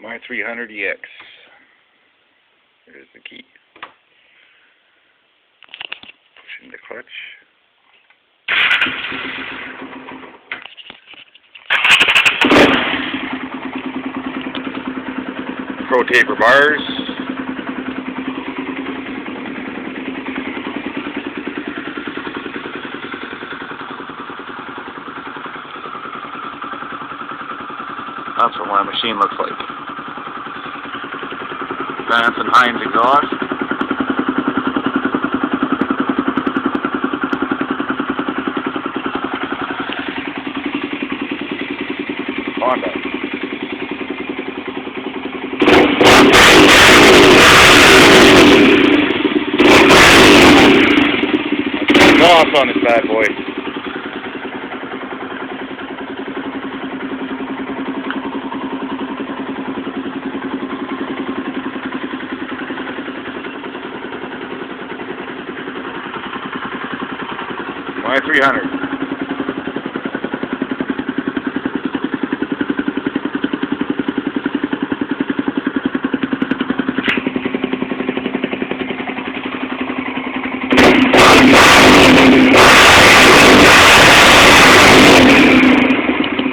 My 300EX. There's the key. Pushing the clutch. Pro taper bars. That's what my machine looks like. Vance and Hines exhaust. Honda. Exhaust on this bad boy. My 300.